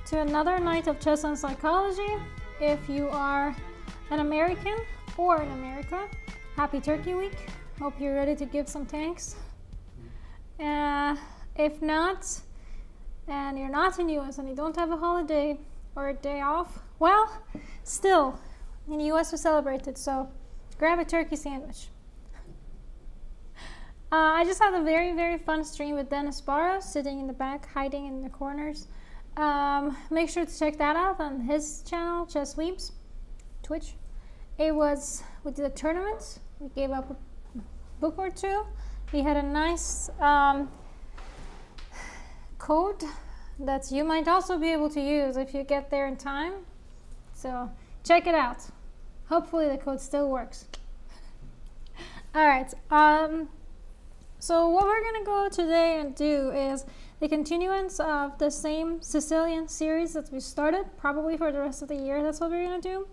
to another night of chess and psychology. If you are an American or in America, happy Turkey Week. Hope you're ready to give some thanks. If not, and you're not in US and you don't have a holiday or a day off, well, still, in the US we celebrate it, so grab a turkey sandwich. I just had a very, very fun stream with Dennis Barros, sitting in the back, hiding in the corners. Make sure to check that out on his channel, Chess Weeps, Twitch. We did a tournament. We gave up a book or two. We had a nice code that you might also be able to use if you get there in time. So check it out. Hopefully the code still works. All right. So what we're gonna go today and do is the continuance of the same Sicilian series that we started, probably for the rest of the year. That's what we're gonna do.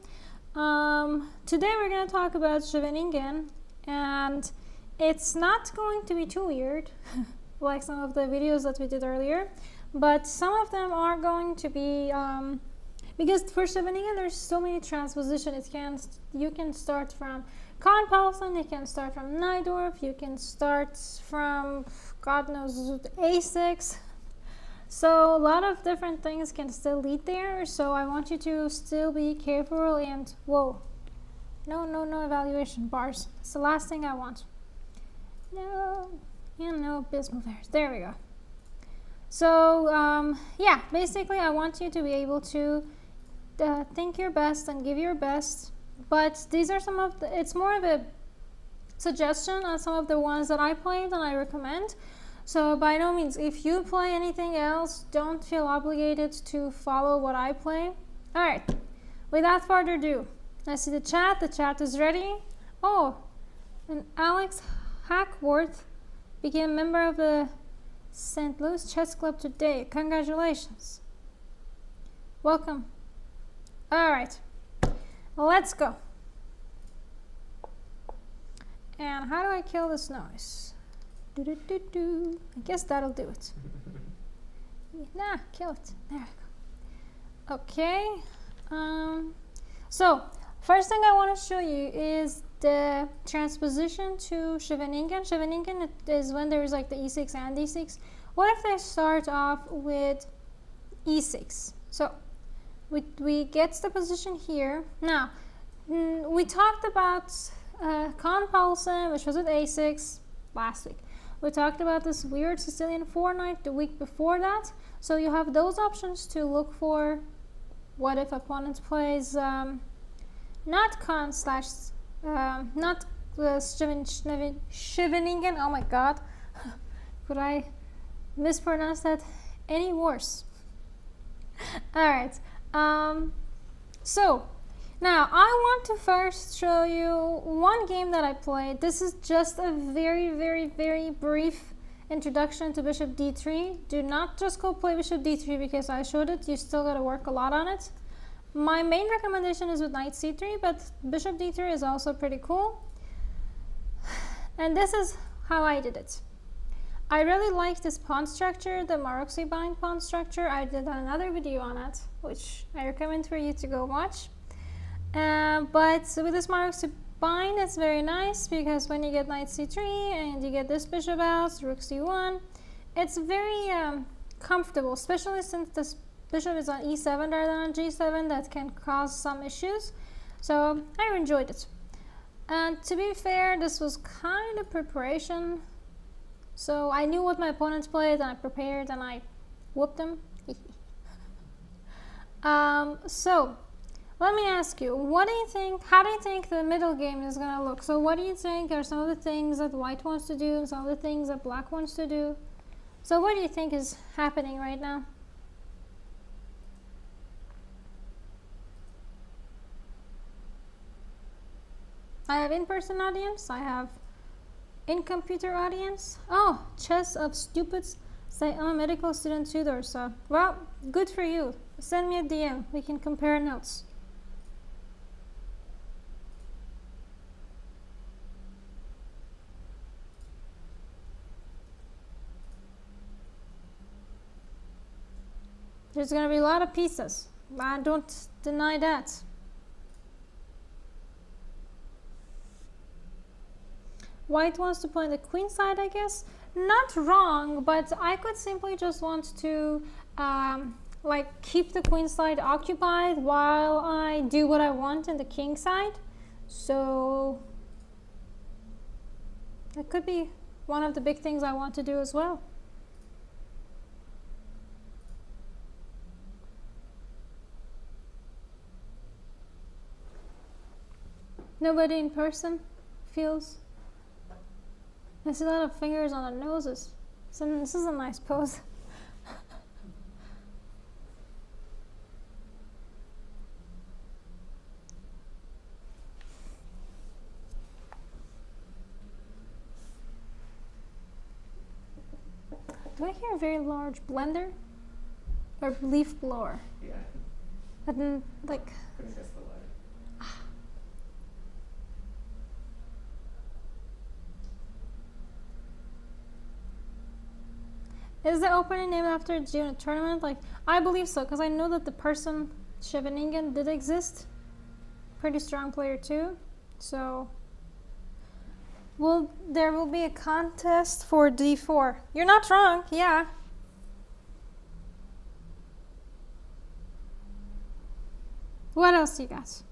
Today we're gonna talk about Scheveningen, and it's not going to be too weird, like some of the videos that we did earlier, but some of them are going to be, because for Scheveningen there's so many transpositions. You can start from Kahnpausen, you can start from Najdorf, you can start from, God knows, A6. So a lot of different things can still lead there, so I want you to still be careful and, whoa, no evaluation bars. It's the last thing I want. No, and no abysmal errors. There we go. So, yeah, basically I want you to be able to think your best and give your best. But these are some of the, it's more of a suggestion on some of the ones that I played and I recommend. So by no means, if you play anything else, don't feel obligated to follow what I play. All right, without further ado, I see the chat is ready. Oh, and Alex Hackworth became a member of the St. Louis Chess Club today. Congratulations. Welcome. All right. Let's go. And how do I kill this noise? I guess that'll do it. Nah, kill it. There we go. Okay. So, first thing I want to show you is the transposition to Scheveningen. Scheveningen is when there's like the E6 and D6. What if they start off with E6? So, we get the position here. Now, we talked about Kahnpausen, which was at A6 last week. We talked about this weird Sicilian 4-knight the week before that. So you have those options to look for. What if opponent plays not Scheveningen? Oh my god, could I mispronounce that any worse? All right. So now I want to first show you one game that I played. This is just a very, very, very brief introduction to Bishop D3. Do not just go play Bishop D3 because I showed it. You still got to work a lot on it. My main recommendation is with Knight C3, but Bishop D3 is also pretty cool. And this is how I did it. I really like this pawn structure, the Maroczy bind pawn structure. I did another video on it, which I recommend for you to go watch. But with this Maroczy bind, it's very nice because when you get Knight C3 and you get this bishop out, Rook C1, it's very comfortable, especially since this bishop is on E7 rather than on G7. That can cause some issues. So I enjoyed it. And to be fair, this was kind of preparation. So I knew what my opponents played and I prepared and I whooped them. So let me ask you, what do you think, how do you think the middle game is going to look? So what do you think are some of the things that white wants to do and some of the things that black wants to do? So what do you think is happening right now? I have in-person audience, I have in-computer audience. Oh, chess of stupids say I'm a medical student too, Dorsa. Well, good for you. Send me a DM, we can compare notes. There's going to be a lot of pieces. I don't deny that. White wants to play the queen side, I guess. Not wrong, but I could simply just want to like keep the queen side occupied while I do what I want in the king side. So that could be one of the big things I want to do as well. Nobody in person feels. I see a lot of fingers on their noses. So this is a nice pose. Do I hear a very large blender? Or leaf blower? Yeah. I didn't, like... I think that's the latter. Is the opening named after a G in a tournament? Like, I believe so, because I know that the person, Scheveningen, did exist. Pretty strong player too. So, there will be a contest for D4. You're not wrong, yeah. What else you got?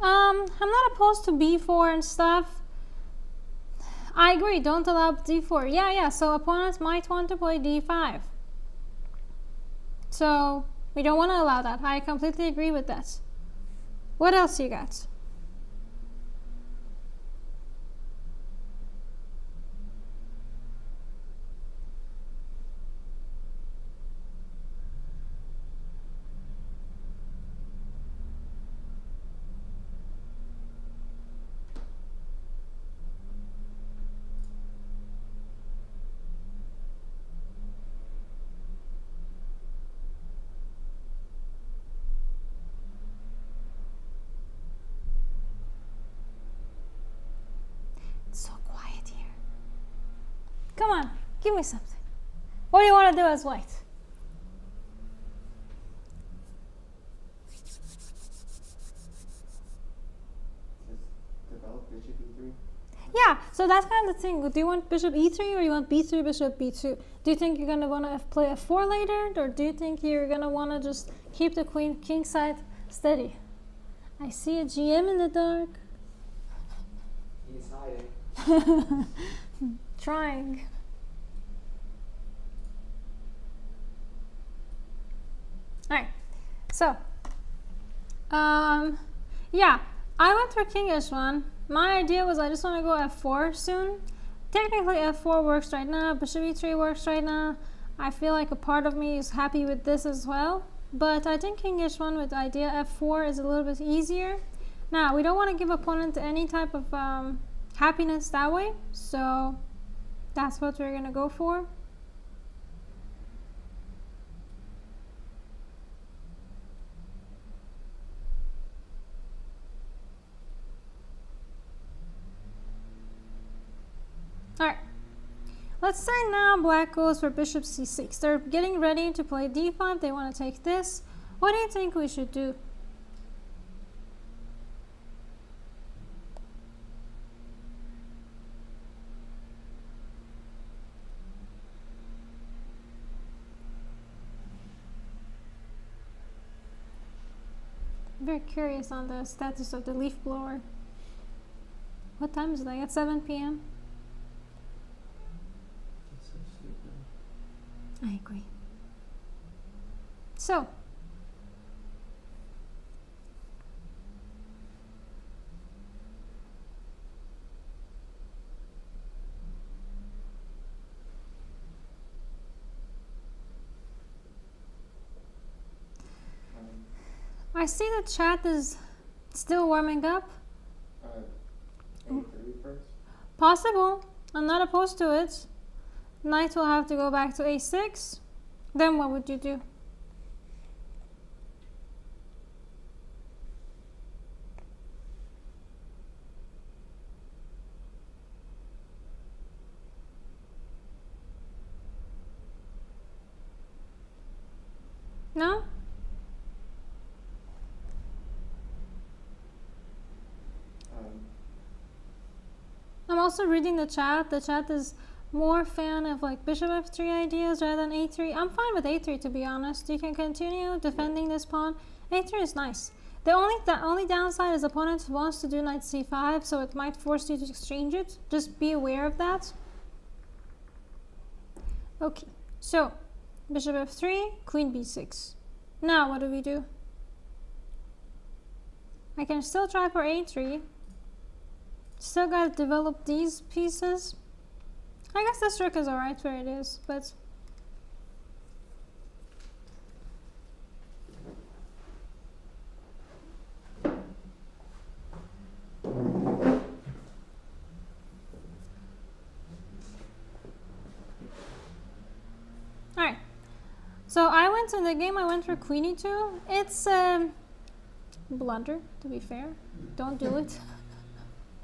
I'm not opposed to B4 and stuff. I agree, don't allow D4. Yeah, so opponents might want to play D5. So, we don't want to allow that. I completely agree with that. What else you got? It's so quiet here. Come on, give me something. What do you want to do as white? Just develop bishop e3. Yeah, so that's kind of the thing. Do you want bishop e3 or you want b3, bishop b2? Do you think you're going to want to play f4 later, or do you think you're going to want to just keep the king side steady? I see a GM in the dark. He's hiding. Trying. Alright, so yeah, I went for kingish one. My idea was I just want to go f4 soon. Technically f4 works right now, bishop e3 works right now. I feel like a part of me is happy with this as well, but I think kingish one with idea f4 is a little bit easier. Now, we don't want to give opponent any type of happiness that way, so that's what we're gonna go for. Alright, let's say now black goes for bishop c6. They're getting ready to play d5. They want to take this. What do you think we should do? I'm very curious on the status of the leaf blower. What time is it? Like at 7 p.m.? It's so stupid. I agree. So, I see the chat is still warming up. A3 first? Possible. I'm not opposed to it. Knight will have to go back to a6. Then what would you do? No? I'm also reading the chat. The chat is more fan of like bishop f3 ideas rather than a3. I'm fine with a3 to be honest. You can continue defending this pawn. a3 is nice. The only downside is opponent wants to do knight c5, so it might force you to exchange it. Just be aware of that. Okay, so bishop f3, queen b6. Now what do we do? I can still try for a3. Still gotta develop these pieces. I guess this rook is alright where it is, but alright. So I went in the game, I went for queen e2. It's blunder, to be fair. Don't do it.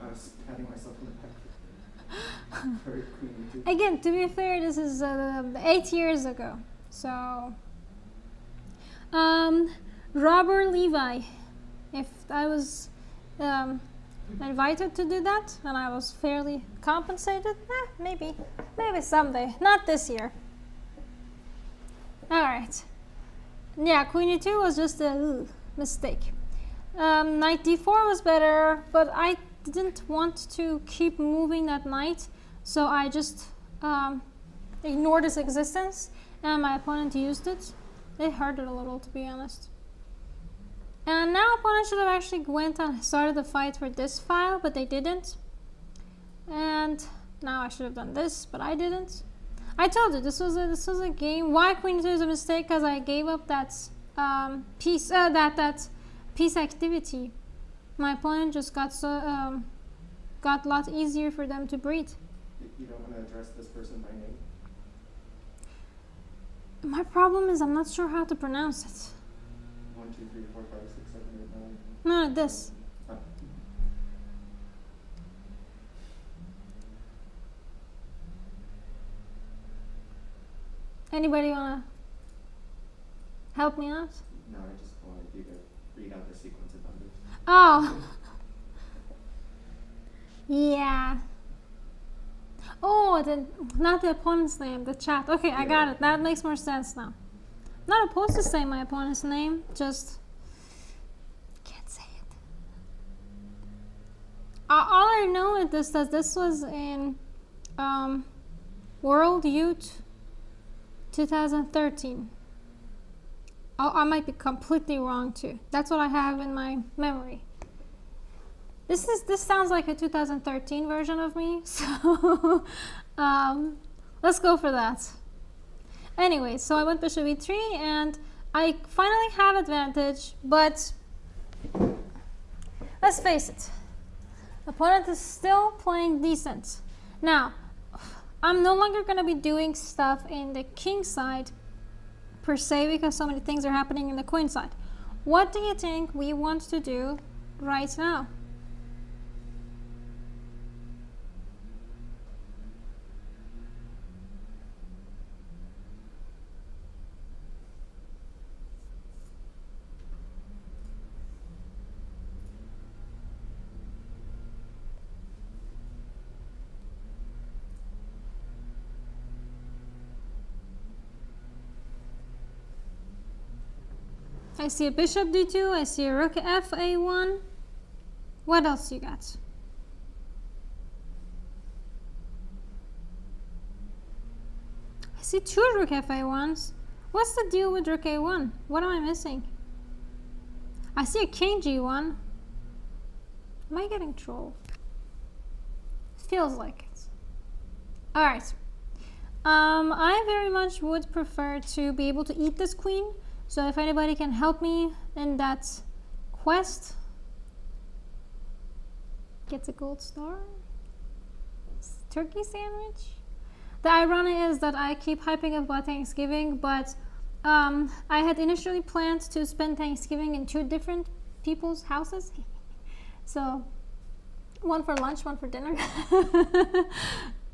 I was patting myself on the back. Very queen e2. Again, to be fair, this is 8 years ago. So, Robert Levi, if I was invited to do that and I was fairly compensated, maybe someday, not this year. All right. Yeah, queen e2 was just a mistake. Knight d4 was better, but I didn't want to keep moving that knight, so I just ignored its existence, and my opponent used it. It hurt it a little, to be honest. And now opponent should have actually went and started the fight for this file, but they didn't. And now I should have done this, but I didn't. I told you this was a game. Why queen e2 is a mistake? Because I gave up that piece piece activity. My opponent just got a lot easier for them to breed. You don't want to address this person by name? My problem is I'm not sure how to pronounce it. 1, 2, 3, 4, 5, 6, 7, 8, 9. No, this. Oh. Anybody wanna help me out? No, I just wanted you to read out the sequence of numbers. Oh. Yeah. Oh, not the opponent's name, the chat. Okay, I got it. That makes more sense now. Not opposed to say my opponent's name, just can't say it. All I know is that this was in World Youth 2013. I might be completely wrong too. That's what I have in my memory. This sounds like a 2013 version of me, so let's go for that. Anyway, so I went bishop e3 and I finally have advantage, but let's face it, opponent is still playing decent. Now, I'm no longer going to be doing stuff in the king side per se because so many things are happening in the queen side. What do you think we want to do right now? I see a bishop d2, I see a rook f a1. What else you got? I see two rook f a1s. What's the deal with rook a1? What am I missing? I see a king g1. Am I getting trolled? Feels like it. Alright. I very much would prefer to be able to eat this queen. So if anybody can help me in that quest, gets a gold star. Turkey sandwich. The irony is that I keep hyping up about Thanksgiving, but I had initially planned to spend Thanksgiving in 2 different people's houses. So one for lunch, one for dinner.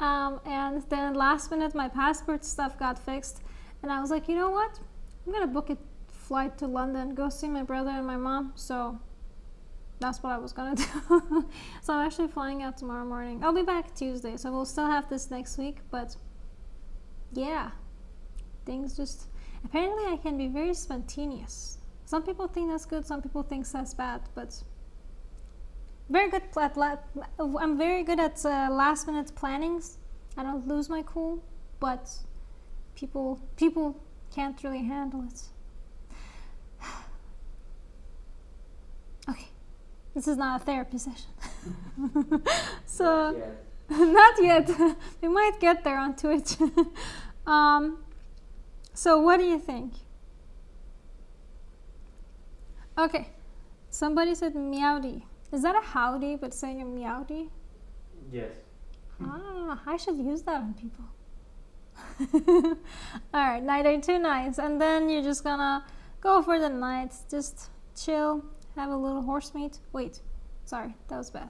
And then last minute my passport stuff got fixed and I was like, you know what? I'm gonna book it flight to London, go see my brother and my mom, so that's what I was gonna do. So I'm actually flying out tomorrow morning. I'll be back Tuesday, so we'll still have this next week, but yeah, things just, apparently I can be very spontaneous. Some people think that's good, some people think that's bad, but very good I'm very good at last minute plannings. I don't lose my cool, but people can't really handle it. Okay, this is not a therapy session. So not yet. We might get there on Twitch. So what do you think? Okay, somebody said meowdy. Is that a howdy but saying a meowdy? Yes. Ah, I should use that on people. Alright, night are too nice. And then you're just gonna go for the night. Just chill, have a little horse meat. Wait, sorry, that was bad.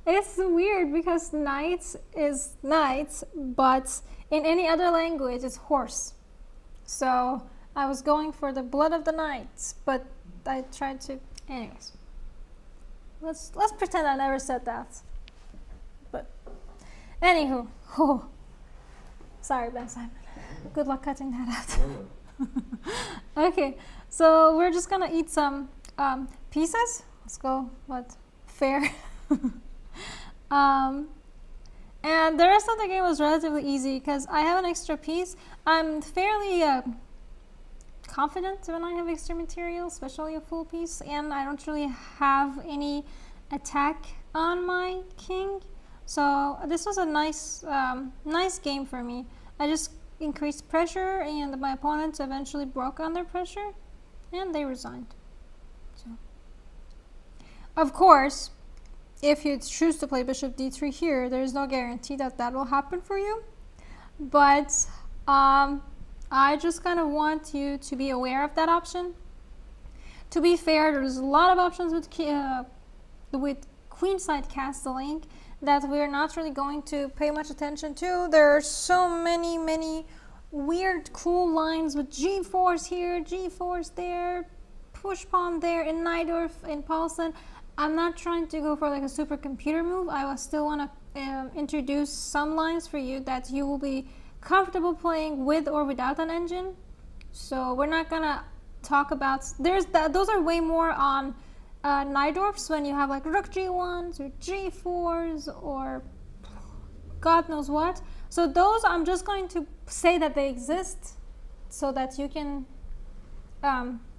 It's weird because nights is nights, but in any other language it's horse. So I was going for the blood of the nights, but I tried to, anyways. Let's pretend I never said that. But anywho, oh, sorry Ben Simon. Good luck cutting that out. Okay, so we're just gonna eat some pieces. Let's go. What? Fair. And the rest of the game was relatively easy because I have an extra piece. I'm fairly confident when I have extra material, especially a full piece, and I don't really have any attack on my king. So this was a nice game for me. I just increased pressure and my opponents eventually broke under pressure and they resigned. So, of course, if you choose to play bishop d3 here, there is no guarantee that that will happen for you. But I just kind of want you to be aware of that option. To be fair, there's a lot of options with queenside castling that we're not really going to pay much attention to. There are so many weird cool lines with g4s here, g4s there, push pawn there, in Najdorf, in Paulsen. I'm not trying to go for like a supercomputer move. I will still want to introduce some lines for you that you will be comfortable playing with or without an engine. So we're not gonna talk about, those are way more on Najdorfs when you have like rook g1s or g4s or God knows what. So those I'm just going to say that they exist so that you can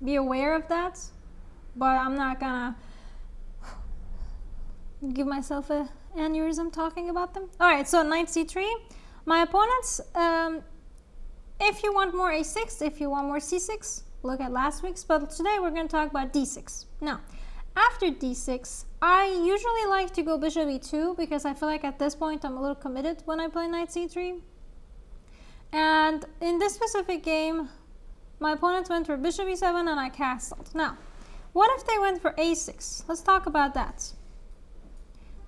be aware of that, but I'm not gonna give myself a aneurysm talking about them. Alright, so knight c3. My opponents, if you want more a6, if you want more c6, look at last week's, but today we're going to talk about d6. Now, after d6, I usually like to go bishop e2 because I feel like at this point I'm a little committed when I play knight c3. And in this specific game, my opponents went for bishop e7 and I castled. Now, what if they went for a6? Let's talk about that.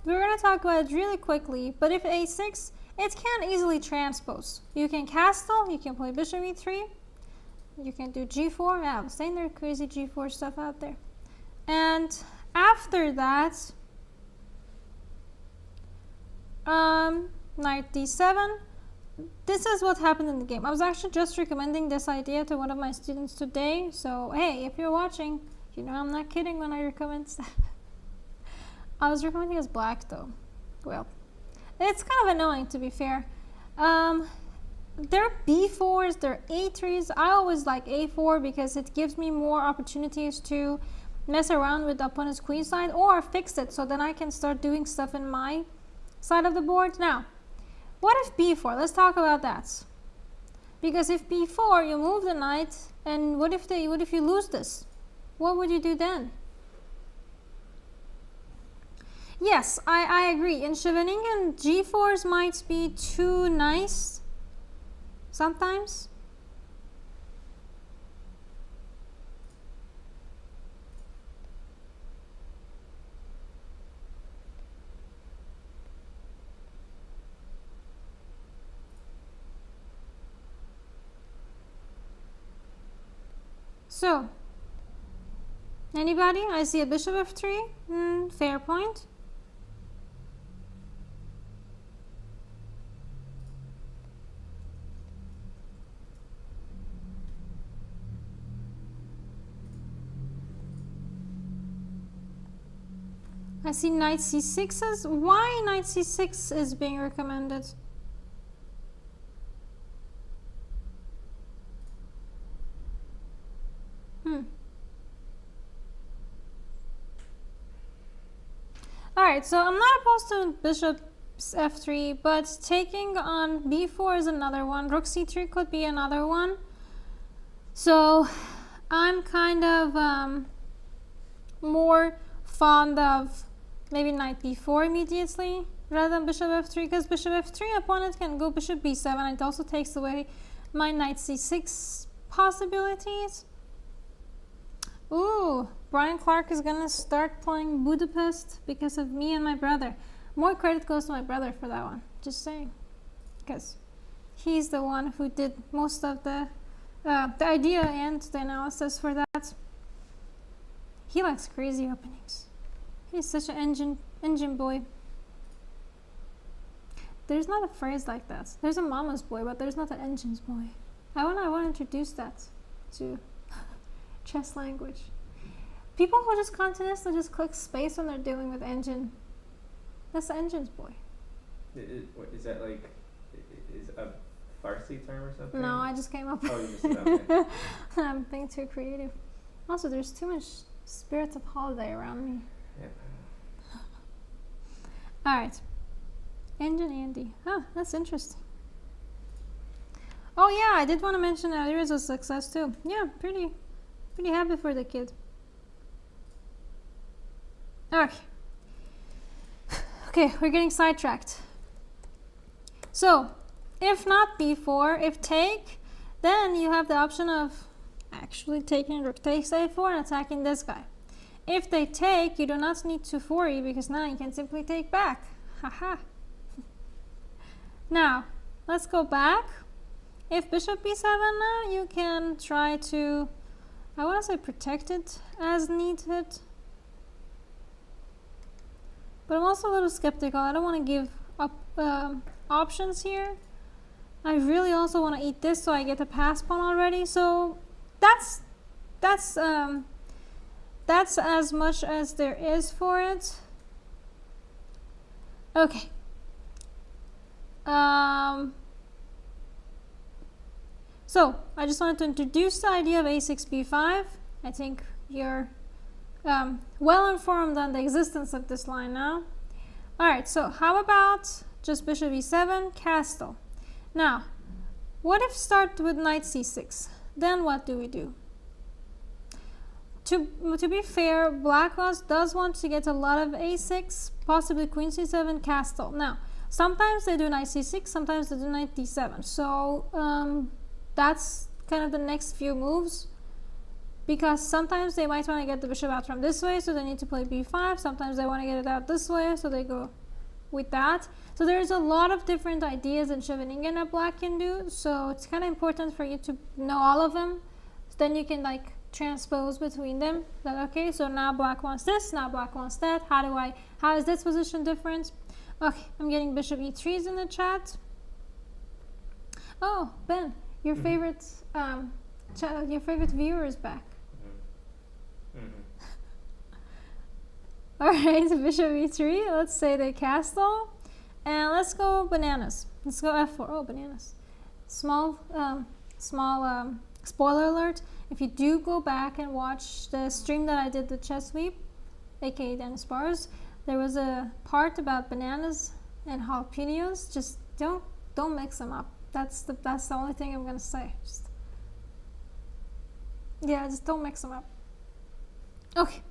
We're going to talk about it really quickly, but if a6, it can easily transpose. You can castle, you can play bishop e3, you can do g4. Yeah, I'm saying there crazy g4 stuff out there. And after that, knight d7. This is what happened in the game. I was actually just recommending this idea to one of my students today. So, hey, if you're watching, you know I'm not kidding when I recommend stuff. I was recommending as black though. Well, it's kind of annoying to be fair. There are b4s, there are a3s. I always like a4 because it gives me more opportunities to mess around with the opponent's queen side or fix it so then I can start doing stuff in my side of the board. Now, what if b4? Let's talk about that. Because if b4, you move the knight, and what if you lose this? What would you do then? Yes, I agree. In Scheveningen, g4s might be too nice sometimes. So, anybody? I see a bishop f3. Fair point. I see knight c6. Why knight c6 is being recommended? Alright, so I'm not opposed to bishop f3, but taking on b4 is another one. Rook c3 could be another one. So I'm kind of more fond of maybe knight b4 immediately rather than bishop f3, because bishop f3 opponent can go bishop b7. It also takes away my knight c6 possibilities. Ooh, Brian Clark is gonna start playing Budapest because of me and my brother. More credit goes to my brother for that one, just saying, because he's the one who did most of the idea and the analysis for that. He likes crazy openings. He's such an engine boy. There's not a phrase like that. There's a mama's boy, but there's not an engine's boy. I want to introduce that to chess language. People who just continuously just click space when they're dealing with engine. That's the engine's boy. Is that like, is a Farsi term or something? No, I just came up. Oh, you just said that. I'm being too creative. Also, there's too much spirit of holiday around me. Yeah. Alright. Engine Andy. Oh, that's interesting. Oh yeah, I did want to mention that there is a success too. Yeah, pretty happy for the kid. Okay. Okay, we're getting sidetracked. So, if not b4, if take, then you have the option of actually taking rook takes a4 and attacking this guy. If they take, you do not need to 4e because now you can simply take back. Haha. Now, let's go back. If bishop b7 now, you can try to, I want to say protect it as needed. But I'm also a little skeptical. I don't want to give up options here. I really also want to eat this so I get a pass pawn already. So that's as much as there is for it. Okay. So I just wanted to introduce the idea of a6 b5. I think you're well informed on the existence of this line now. Alright, so how about just bishop e7, castle. Now, what if start with knight c6? Then what do we do? To be fair, black does want to get a lot of a6, possibly queen c7, castle. Now, sometimes they do knight c6, sometimes they do knight d7. So that's kind of the next few moves, because sometimes they might want to get the bishop out from this way, so they need to play b5. Sometimes they want to get it out this way, so they go with that. So there's a lot of different ideas in Scheveningen that black can do, so it's kind of important for you to know all of them. So then you can like transpose between them. That okay, so now black wants this, now black wants that. How is this position different? Okay, I'm getting bishop e3s in the chat. Oh, Ben, your favorite viewer is back. Alright, bishop e3, let's say they castle, and let's go bananas. Let's go f4. Oh, bananas. Small spoiler alert, if you do go back and watch the stream that I did with Chess Sweep, aka Dennis Bars, there was a part about bananas and jalapenos. Just don't mix them up. That's the only thing I'm gonna say. Just don't mix them up. Okay.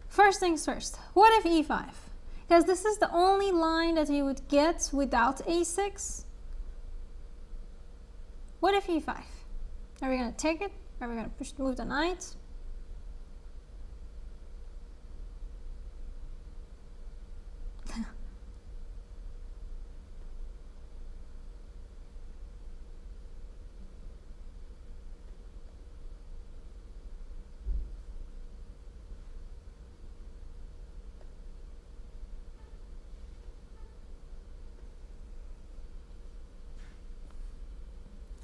First things first. What if e5? Because this is the only line that you would get without a6. What if e5? Are we gonna take it? Are we gonna move the knight?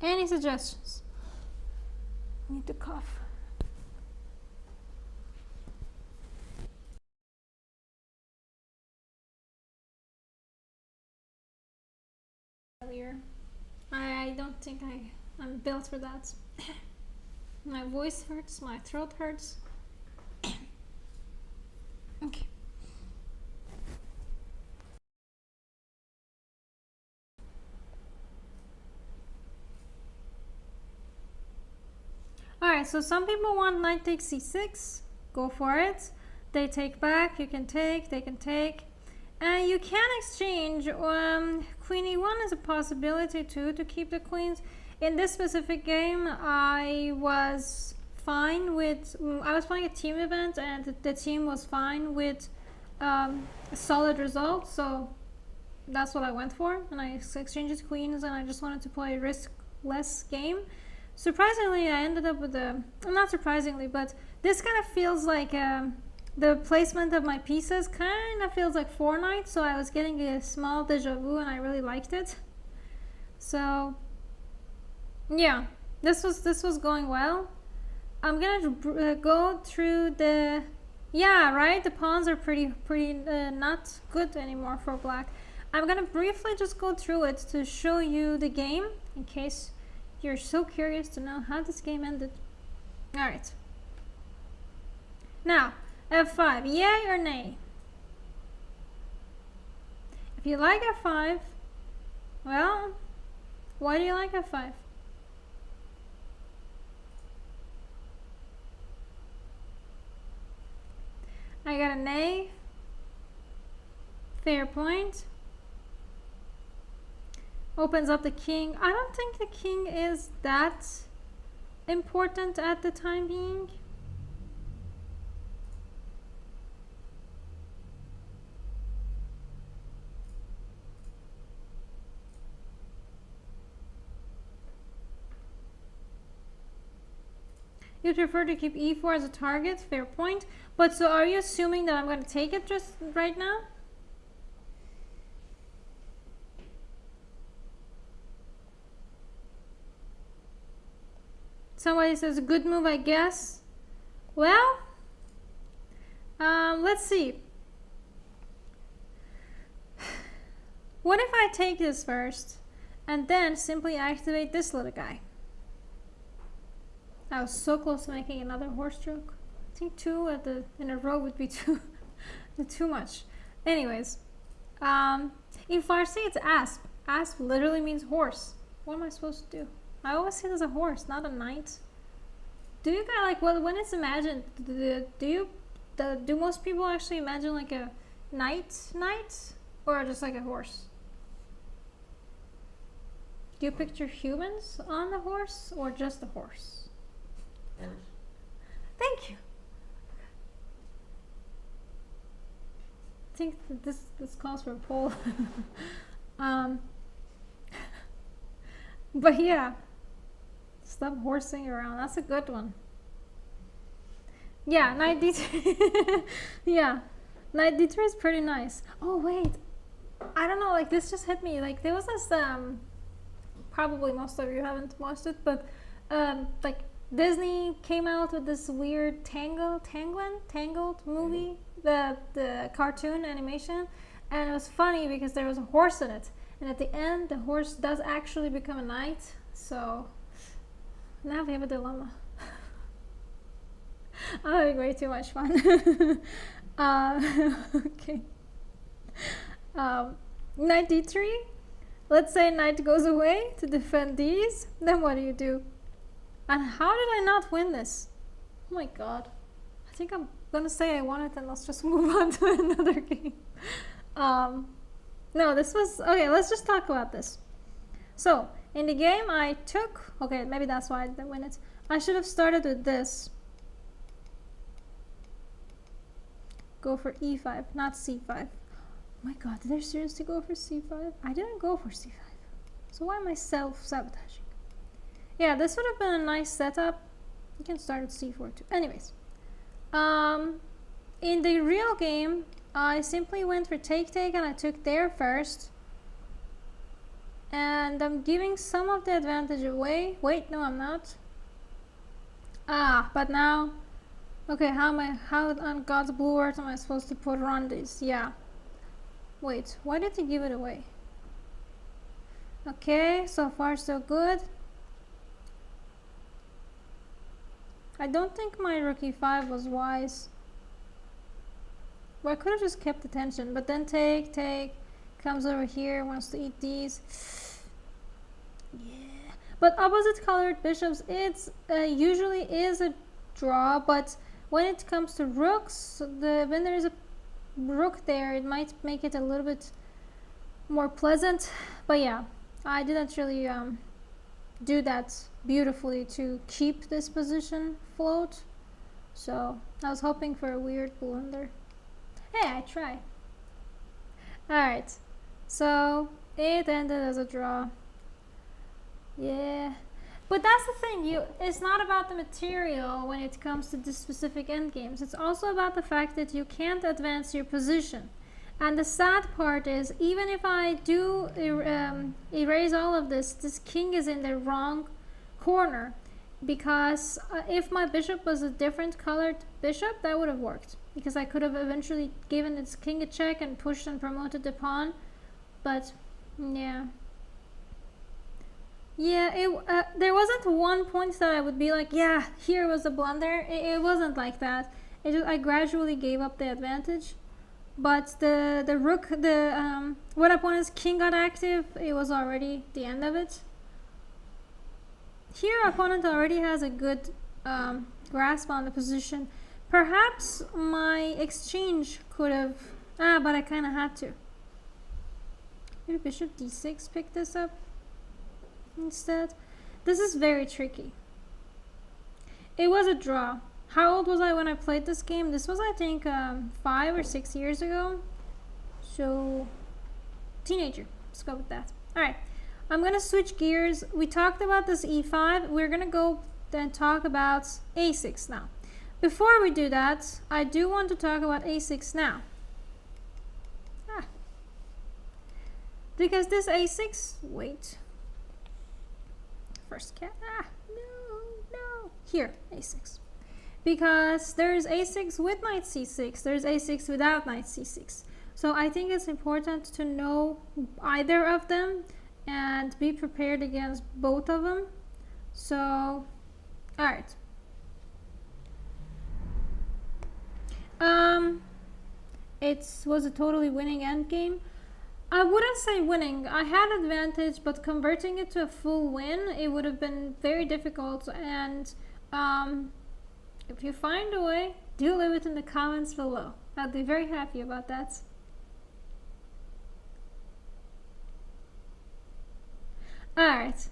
Any suggestions? I need to cough. I don't think I'm built for that. My voice hurts, my throat hurts. Okay. Alright, so some people want knight takes c6. Go for it. They take back, you can take, they can take. And you can exchange. Queen e1 is a possibility too, to keep the queens. In this specific game, I was fine with... I was playing a team event and the team was fine with a solid result. So that's what I went for. And I exchanged queens and I just wanted to play a risk-less game. Surprisingly, I ended up with a... Not surprisingly, but this kind of feels like... the placement of my pieces kind of feels like 4 knights, so I was getting a small deja vu and I really liked it. So yeah, this was going well. I'm gonna go through the... Yeah, right, the pawns are pretty not good anymore for black. I'm gonna briefly just go through it to show you the game in case you're so curious to know how this game ended. Alright, now f5, yay or nay? If you like f5, well, why do you like f5? I got a nay. Fair point. Opens up the king. I don't think the king is that important at the time being. You prefer to keep e4 as a target, fair point. But so are you assuming that I'm going to take it just right now? Somebody says, good move, I guess. Well, let's see. What if I take this first and then simply activate this little guy? I was so close to making another horse stroke. I think 2 in a row would be too much. Anyways, in Farsi it's asp. Asp literally means horse. What am I supposed to do? I always see it as a horse, not a knight. Do you guys like when it's imagined? Do most people actually imagine like a knight, or just like a horse? Do you picture humans on the horse or just the horse? Thank you. I think that this calls for a poll. But yeah, stop horsing around. That's a good one. Yeah, knight d3. Yeah, knight d3 is pretty nice. Oh wait, I don't know. Like this just hit me. Like there was this probably most of you haven't watched it, but like Disney came out with this weird Tangled movie, the cartoon animation, and it was funny because there was a horse in it, and at the end the horse does actually become a knight. So now we have a dilemma. I'm having way too much fun. Okay. Knight d3. Let's say knight goes away to defend these. Then what do? And how did I not win this? Oh my god. I think I'm gonna say I won it and let's just move on to another game. No, this was... Okay, let's just talk about this. So, in the game I took... Okay, maybe that's why I didn't win it. I should have started with this. Go for e5, not c5. Oh my god, did I seriously go for c5? I didn't go for c5. So why am I self-sabotaging? Yeah, this would have been a nice setup. You can start with c4 too. Anyways, in the real game, I simply went for take and I took there first. And I'm giving some of the advantage away. Wait, no, I'm not. Ah, but now, okay, how on God's blue earth am I supposed to put on this? Yeah. Wait, why did he give it away? Okay, so far so good. I don't think my rook e5 was wise. Well, I could have just kept attention, but then take, comes over here, wants to eat these. Yeah. But opposite colored bishops, it's usually is a draw, but when it comes to rooks, when there is a rook there, it might make it a little bit more pleasant. But yeah, I didn't really do that beautifully to keep this position float. So I was hoping for a weird blunder. Hey, I try. Alright, so it ended as a draw. Yeah. But that's the thing, it's not about the material when it comes to this specific endgames. It's also about the fact that you can't advance your position. And the sad part is, even if I do erase all of this, this king is in the wrong corner. Because if my bishop was a different colored bishop, that would have worked. Because I could have eventually given its king a check and pushed and promoted the pawn. But, yeah. Yeah, there wasn't one point that I would be like, yeah, here was a blunder. It wasn't like that. I gradually gave up the advantage. But the rook, when opponent's king got active, it was already the end of it. Here, opponent already has a good grasp on the position. Perhaps my exchange could have... but I kind of had to. Maybe bishop d6 pick this up instead. This is very tricky. It was a draw. How old was I when I played this game? This was, I think, 5 or 6 years ago. So, teenager. Let's go with that. Alright. I'm going to switch gears. We talked about this e5. We're going to go then talk about a6 now. Before we do that, I do want to talk about a6 now. Because this a6... Wait. First cat. No. Here, a6. Because there's a6 with knight c6. There's a6 without knight c6. So I think it's important to know either of them and be prepared against both of them. So, alright. It was a totally winning endgame. I wouldn't say winning. I had advantage, but converting it to a full win, it would have been very difficult. And if you find a way, do leave it in the comments below. I'd be very happy about that. Alright.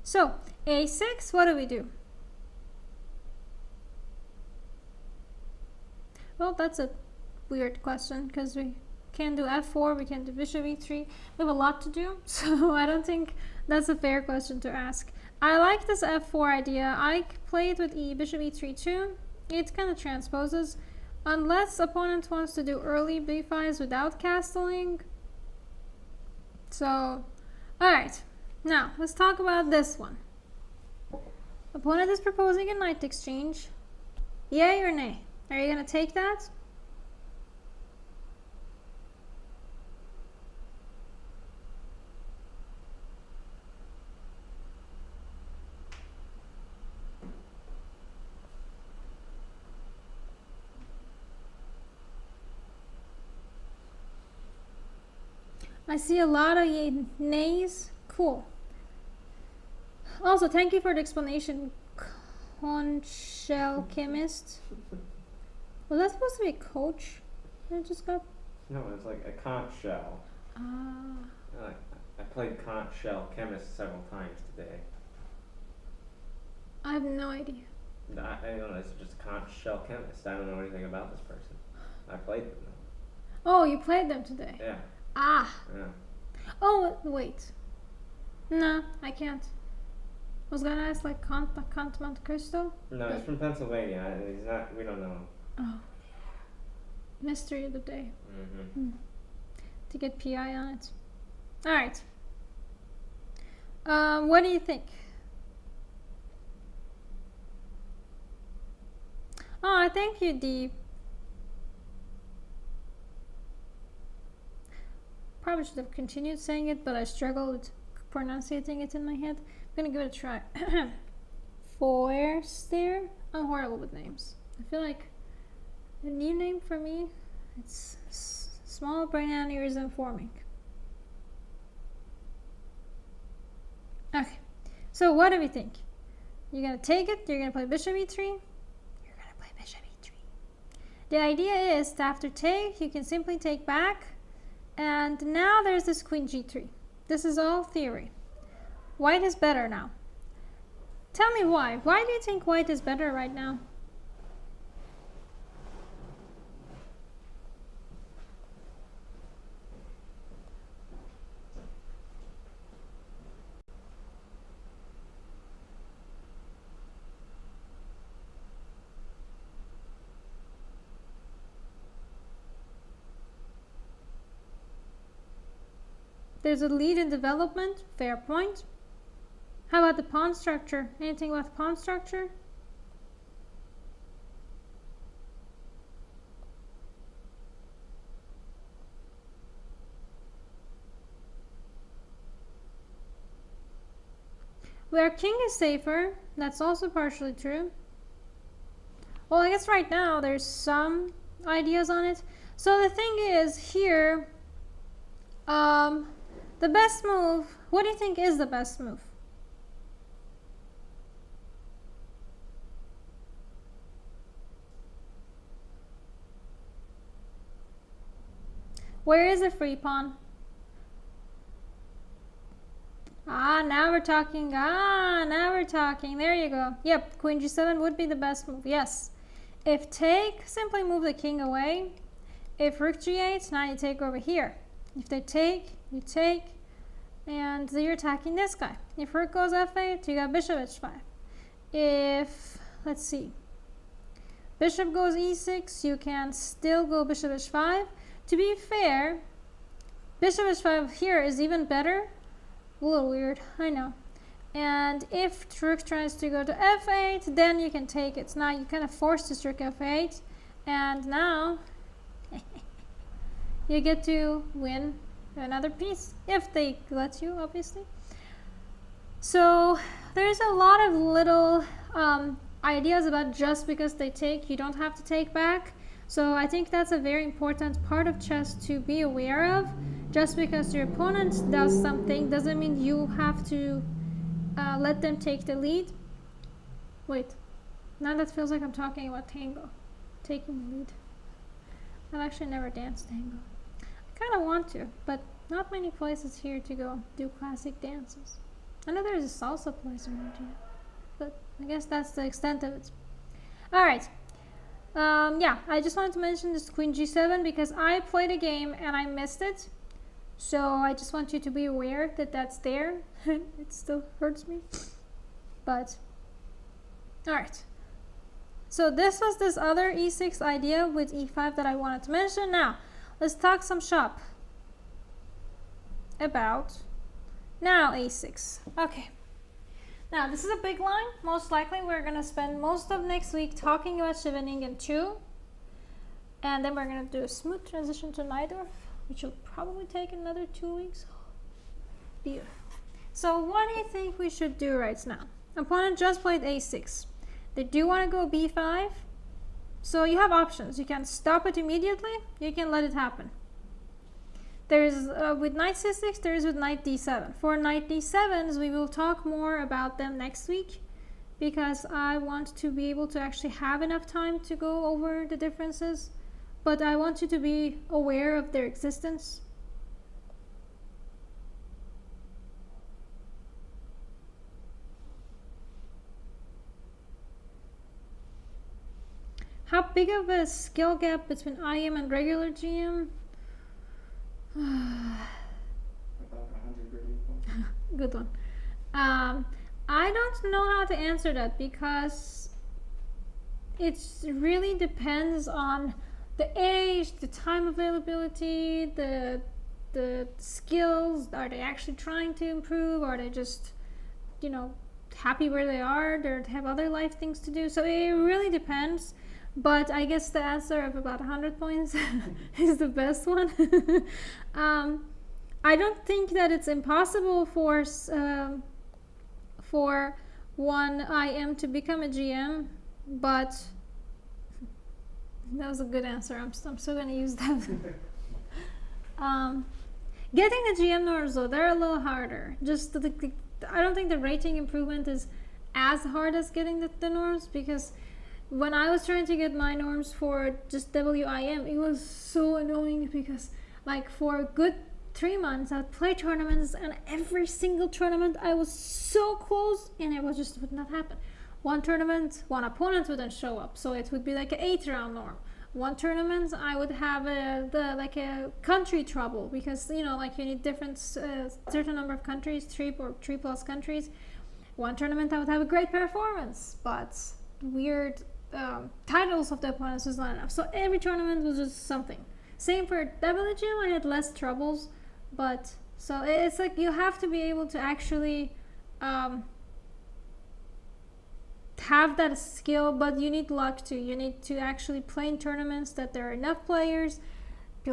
So, a6, what do we do? Well, that's a weird question because we can't do f4, we can't do bishop e3. We have a lot to do, so I don't think that's a fair question to ask. I like this f4 idea. I played with bishop e3 too. It kind of transposes. Unless opponent wants to do early b5s without castling. So, alright. Now, let's talk about this one. Opponent is proposing a knight exchange. Yay or nay? Are you going to take that? I see a lot of nays. Cool. Also, thank you for the explanation, Conchel Chemist. Was that supposed to be a coach? I just got... No, it's like a conch shell. I played conch shell chemist several times today. I have no idea. I don't know, it's just a conch shell chemist. I don't know anything about this person. I played with them. Oh, you played them today? Yeah. Ah. Yeah. Oh, wait. No, I can't. I was gonna ask like Count Monte Cristo. No, he's from Pennsylvania. He's not. We don't know him. Oh, mystery of the day. to get PI on it. All right. What do you think? Oh, thank you, Deep. Probably should have continued saying it, but I struggled with pronouncing it in my head. I'm gonna give it a try. Forster. I'm horrible with names. I feel like a new name for me, it's small brain aneurysm forming. Okay, so what do we think? You're gonna take it, you're gonna play bishop e3, you're gonna play bishop e3. The idea is that after take, you can simply take back, and now there's this queen g3. This is all theory. White is better now. Tell me why. Why do you think white is better right now? There's a lead in development, fair point. How about the pawn structure? Anything about the pawn structure? Where king is safer, that's also partially true. Well, I guess right now there's some ideas on it. So the thing is here, the best move, what do you think is the best move? Where is a free pawn? Now we're talking. Now we're talking. There you go. Yep, queen g7 would be the best move. Yes. If take, simply move the king away. If rook g8, now you take over here. If they take, you take, and you're attacking this guy. If rook goes f8, you got bishop h5. If, let's see, bishop goes e6, you can still go bishop h5. To be fair, bishop h5 here is even better. A little weird, I know. And if rook tries to go to f8, then you can take it. Now you kind of force this rook f8, and now you get to win another piece, if they let you, obviously. So there's a lot of little ideas about just because they take, you don't have to take back. So I think that's a very important part of chess to be aware of. Just because your opponent does something doesn't mean you have to let them take the lead. Wait, now that feels like I'm talking about tango, taking the lead. I've actually never danced tango. I kind of want to, but not many places here to go do classic dances. I know there's a salsa place around here, but I guess that's the extent of it. All right. Yeah, I just wanted to mention this queen g7 because I played a game and I missed it. So I just want you to be aware that that's there. It still hurts me. But, alright. So this was this other e6 idea with e5 that I wanted to mention. Now, let's talk some shop about now a6. Okay. Now, this is a big line. Most likely, we're going to spend most of next week talking about Scheveningen 2. And then we're going to do a smooth transition to Najdorf, which will probably take another 2 weeks. Beautiful. So, what do you think we should do right now? Opponent just played a6. They do want to go b5. So, you have options. You can stop it immediately. You can let it happen. There's with knight c6, there is with knight d7. For knight d7s, we will talk more about them next week because I want to be able to actually have enough time to go over the differences, but I want you to be aware of their existence. How big of a skill gap between Iem and regular GM? About 100 people. Good one. I don't know how to answer that because it really depends on the age, the time availability, the the skills? Are they actually trying to improve? Are they just, you know, happy where they are? They have other life things to do. So it really depends. But I guess the answer of about 100 points is the best one. I don't think that it's impossible for one IM to become a GM, but that was a good answer. I'm still going to use that. Getting the GM norms, though, they're a little harder. Just I don't think the rating improvement is as hard as getting the norms, because when I was trying to get my norms for just WIM, it was so annoying, because like for a good 3 months I'd play tournaments, and every single tournament I was so close, and it would not happen. One tournament, one opponent wouldn't show up, so it would be like an 8-round norm. One tournament I would have a country trouble, because you know, like you need different certain number of countries, 3 plus countries. One tournament I would have a great performance, but weird titles of the opponents was not enough. So every tournament was just something. Same for WGM, I had less troubles, but so it's like you have to be able to actually have that skill, but you need luck too. You need to actually play in tournaments that there are enough players,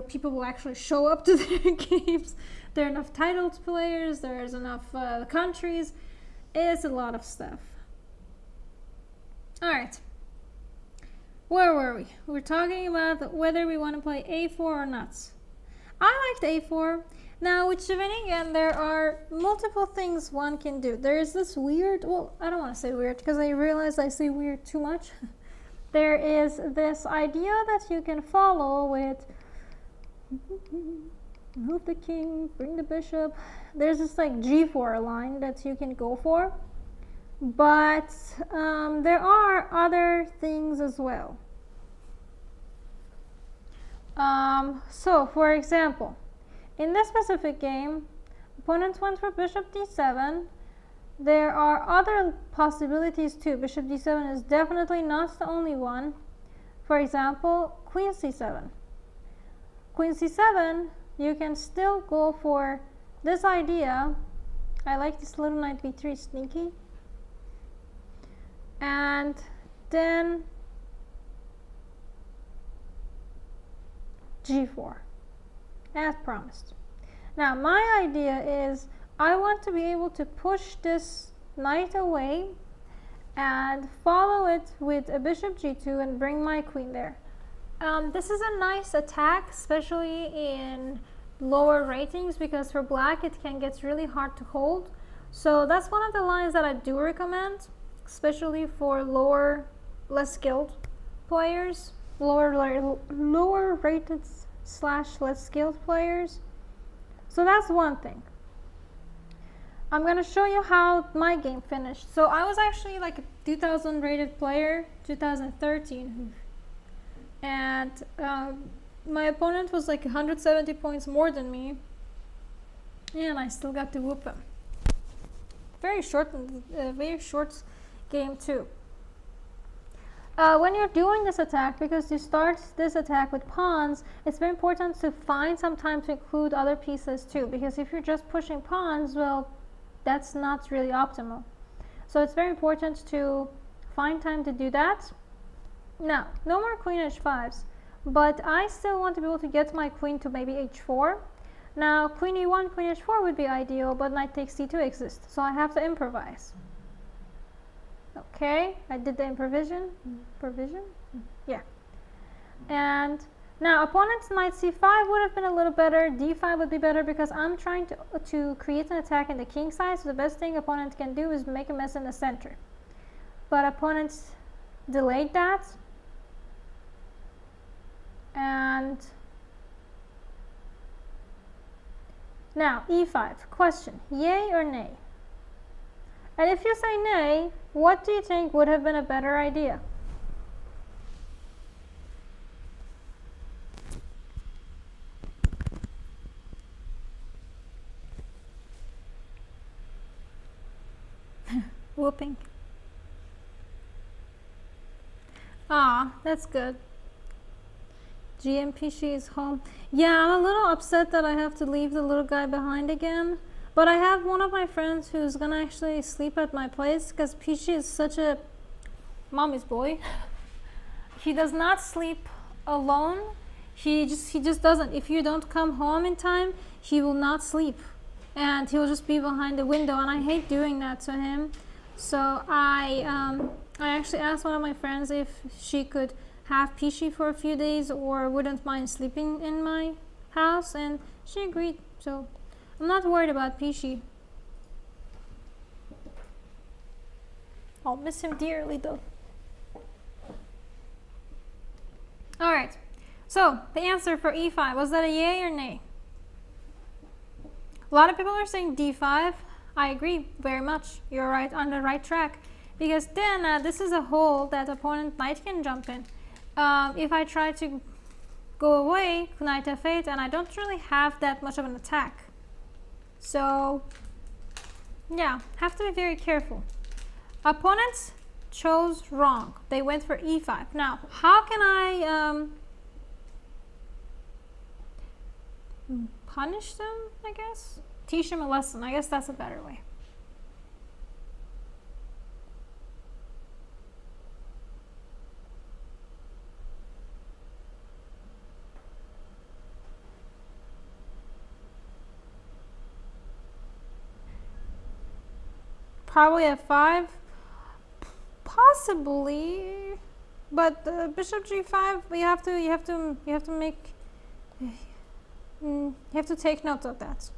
people will actually show up to their games, there are enough titled players, there's enough countries. It's a lot of stuff. Alright, where were we? We're talking about whether we want to play A4 or not. I liked A4. Now with Scheveningen, there are multiple things one can do. There is this weird, well, I don't want to say weird because I realize I say weird too much. There is this idea that you can follow with move the king, bring the bishop. There's this like G4 line that you can go for. But there are other things as well. So, for example, in this specific game, opponents went for bishop d7. There are other possibilities too. Bishop d7 is definitely not the only one. For example, queen c7. Queen c7, you can still go for this idea. I like this little knight b3, sneaky. And then g4, as promised. Now my idea is I want to be able to push this knight away and follow it with a bishop g2 and bring my queen there. This is a nice attack, especially in lower ratings, because for black it can get really hard to hold. So that's one of the lines that I do recommend, especially for lower, less skilled players, lower rated / less skilled players. So that's one thing. I'm gonna show you how my game finished. So I was actually like a 2000 rated player, 2013, and my opponent was like 170 points more than me, and I still got to whoop him. Very short game too. When you're doing this attack, because you start this attack with pawns, it's very important to find some time to include other pieces too, because if you're just pushing pawns, well, that's not really optimal. So it's very important to find time to do that. Now, no more queen h5s, but I still want to be able to get my queen to maybe h4. Now, queen e1, queen h4 would be ideal, but knight takes c2 exists, so I have to improvise. Okay, I did the improvisation. Yeah. And now opponent's knight c5 would have been a little better. d5 would be better because I'm trying to create an attack in the king side, so the best thing opponent can do is make a mess in the center. But opponents delayed that. And now e5, question, yay or nay? And if you say nay, what do you think would have been a better idea? Whooping. Ah, that's good. GM Pishi is home. Yeah, I'm a little upset that I have to leave the little guy behind again. But I have one of my friends who's gonna actually sleep at my place because Pishi is such a mommy's boy. He does not sleep alone. He just doesn't. If you don't come home in time, he will not sleep. And he'll just be behind the window, and I hate doing that to him. So I actually asked one of my friends if she could have Pishi for a few days or wouldn't mind sleeping in my house, and she agreed. So I'm not worried about Pishi. I'll miss him dearly though. Alright, so the answer for e5, was that a yay or nay? A lot of people are saying d5. I agree very much. You're right, on the right track. Because then this is a hole that opponent knight can jump in. If I try to go away, knight f8, and I don't really have that much of an attack. So, yeah, have to be very careful. Opponents chose wrong. They went for e5. Now, how can I punish them, I guess? Teach them a lesson. I guess that's a better way. Probably f5, possibly, but bishop g5. You have to make. You have to take note of that.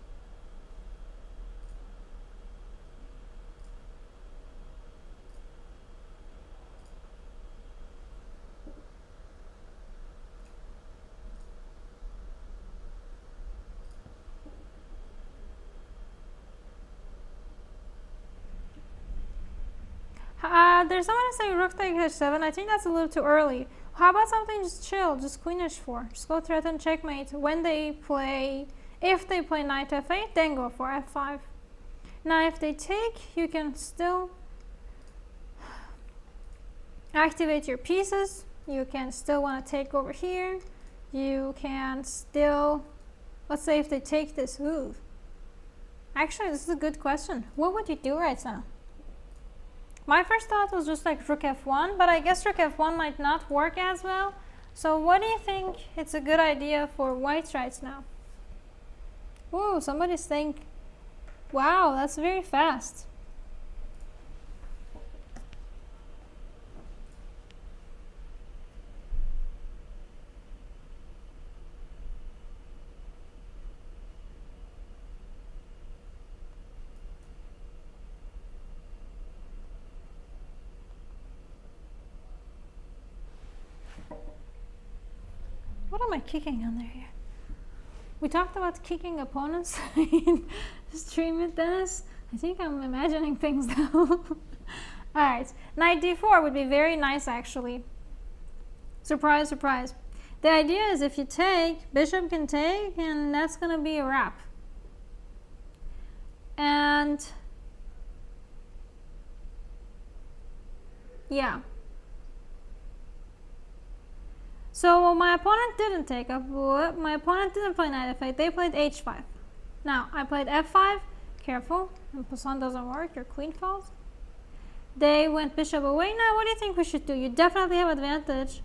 There's someone saying rook take h7. I think that's a little too early. How about something just chill, just queen h4. Just go threaten checkmate. When they play, if they play knight f8, then go for f5. Now if they take, you can still activate your pieces. You can still want to take over here. You can still, let's say if they take this, ooh. Actually, this is a good question. What would you do right now? My first thought was just like rook f1, but I guess rook f1 might not work as well. So what do you think it's a good idea for white right now? Ooh, somebody's saying, wow, that's very fast. What am I kicking under here? We talked about kicking opponents in stream it, Dennis. I think I'm imagining things now. Alright, knight d4 would be very nice actually. Surprise, surprise. The idea is if you take, bishop can take, and that's gonna be a wrap. And yeah. So my opponent didn't take up. My opponent didn't play knight f8. They played h5. Now I played f5. Careful, and pawn doesn't work. Your queen falls. They went bishop away. Now what do you think we should do? You definitely have advantage.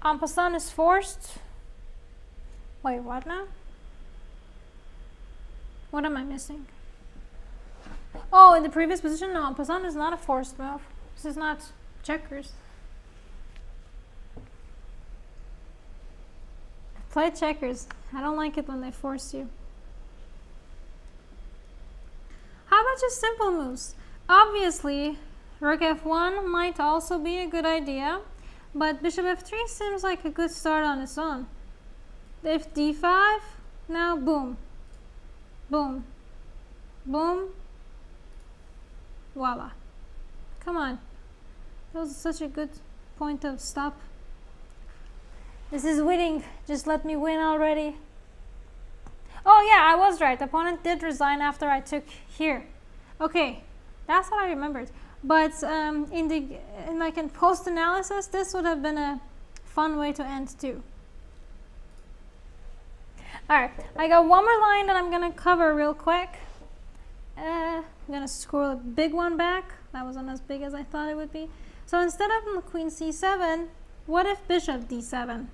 En passant is forced. Wait, what now? What am I missing? Oh, in the previous position? No, en passant is not a forced move. This is not checkers. Play checkers. I don't like it when they force you. How about just simple moves? Obviously, rook f1 might also be a good idea. But bishop f3 seems like a good start on its own. If d5, now boom, boom, boom, voila. Come on. That was such a good point of stop. This is winning. Just let me win already. Oh yeah, I was right. Opponent did resign after I took here. Okay, that's what I remembered. But in post analysis, this would have been a fun way to end too. All right, I got one more line that I'm gonna cover real quick. I'm gonna scroll a big one back. That wasn't as big as I thought it would be. So instead of queen c7, what if bishop d7?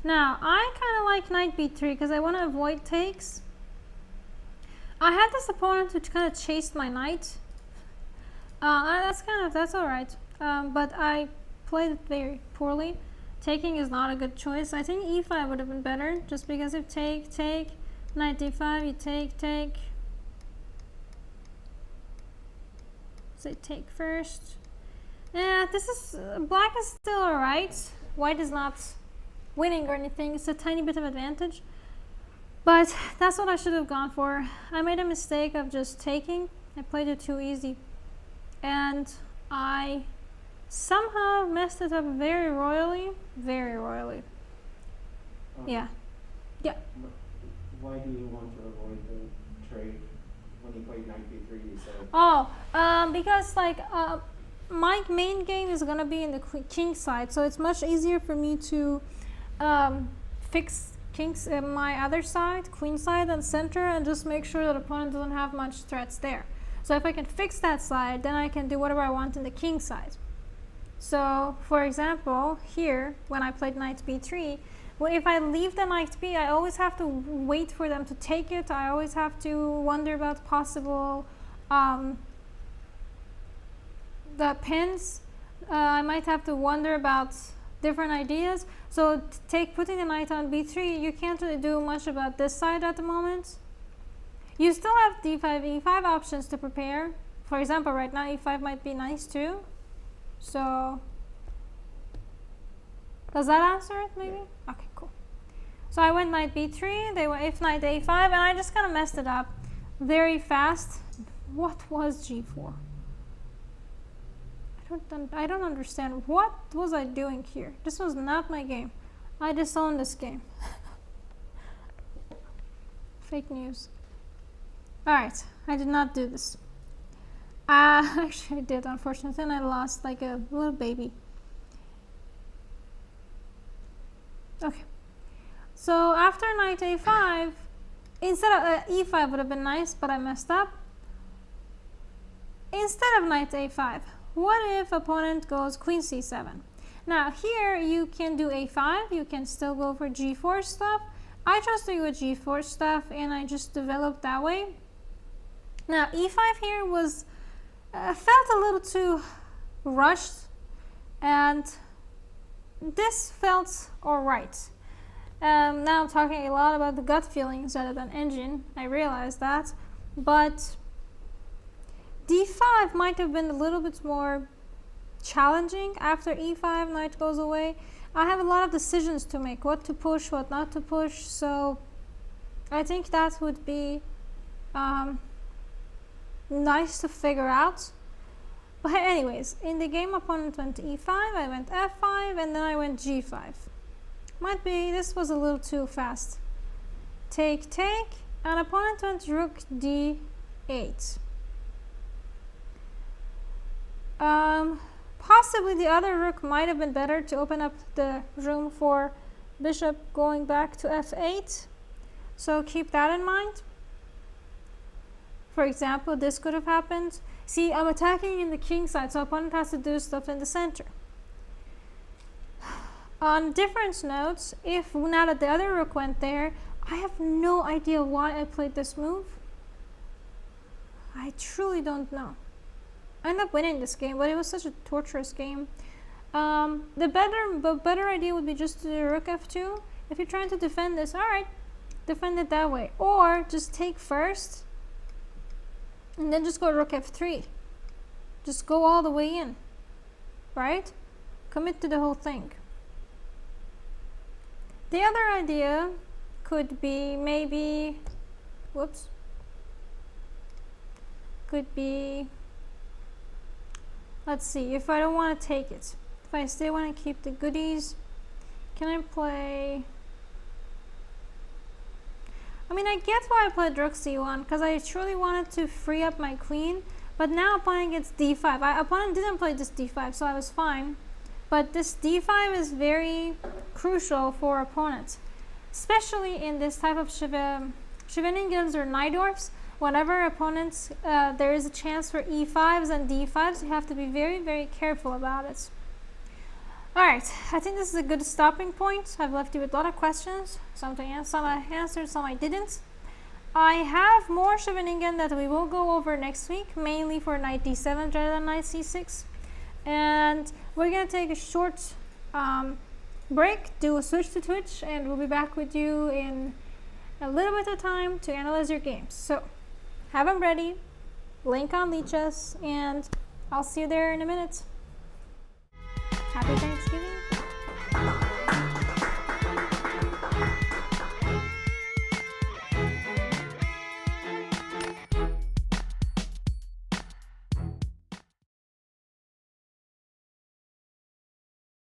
Now, I kind of like knight b3 because I want to avoid takes. I had this opponent who kind of chased my knight. That's all right. But I played it very poorly. Taking is not a good choice. I think e5 would have been better, just because if take, knight d5, you take. Say take first. Yeah, this is black is still alright. White is not winning or anything. It's a tiny bit of advantage, but that's what I should have gone for. I made a mistake of just taking. I played it too easy, and I somehow messed it up very royally. Yeah. Why do you want to avoid the trade when you play knight b3? You said. Oh, because my main game is gonna be in the king side, so it's much easier for me to fix kings my other side, queen side and center, and just make sure that opponent doesn't have much threats there. So if I can fix that side, then I can do whatever I want in the king side. So for example, here when I played knight b3, well, if I leave the knight b, I always have to wait for them to take it. I always have to wonder about possible the pins. I might have to wonder about different ideas. So putting the knight on b3, you can't really do much about this side at the moment. You still have d5, e5 options to prepare. For example, right now e5 might be nice too. So does that answer it maybe? Yeah. Okay, cool. So I went knight b3, they went if knight a5, and I just kind of messed it up very fast. What was g4? I don't understand. What was I doing here? This was not my game. I disowned this game. Fake news. Alright, I did not do this. Actually I did, unfortunately, and I lost like a little baby. Okay. So after knight a5, instead of e5 would have been nice, but I messed up. Instead of knight a5, what if opponent goes queen c7? Now here you can do a5, you can still go for g4 stuff. I chose to go g4 stuff and I just developed that way. Now e5 here was felt a little too rushed, and this felt alright. Now I'm talking a lot about the gut feelings rather than engine, I realize that, but d5 might have been a little bit more challenging after e5, knight goes away. I have a lot of decisions to make, what to push, what not to push, so I think that would be nice to figure out. But anyways, in the game opponent went e5, I went f5, and then I went g5. Might be this was a little too fast. Take, and opponent went rook d8. Possibly the other rook might have been better to open up the room for bishop going back to f8. So keep that in mind. For example, this could have happened. See, I'm attacking in the king side, so opponent has to do stuff in the center. On difference notes, if now that the other rook went there, I have no idea why I played this move. I truly don't know. I ended up winning this game, but it was such a torturous game. The better idea would be just to do rook f2. If you're trying to defend this, alright, defend it that way. Or just take first, and then just go rook f3. Just go all the way in, right? Commit to the whole thing. The other idea could be maybe, whoops, could be, let's see, if I don't want to take it, if I still want to keep the goodies, can I play, I mean, I get why I played rook c1, because I truly wanted to free up my queen, but now opponent gets d5. Opponent didn't play this d5, so I was fine, but this d5 is very crucial for opponents, especially in this type of Scheveningens or Najdorfs. Whenever opponents, there is a chance for e5s and d5s, you have to be very, very careful about it. Alright, I think this is a good stopping point. I've left you with a lot of questions. Some I answered, some I didn't. I have more Scheveningen that we will go over next week, mainly for knight d7 rather than knight c6. And we're going to take a short break, do a switch to Twitch, and we'll be back with you in a little bit of time to analyze your games. So, have them ready, link on Lichess, and I'll see you there in a minute. Happy Thanksgiving.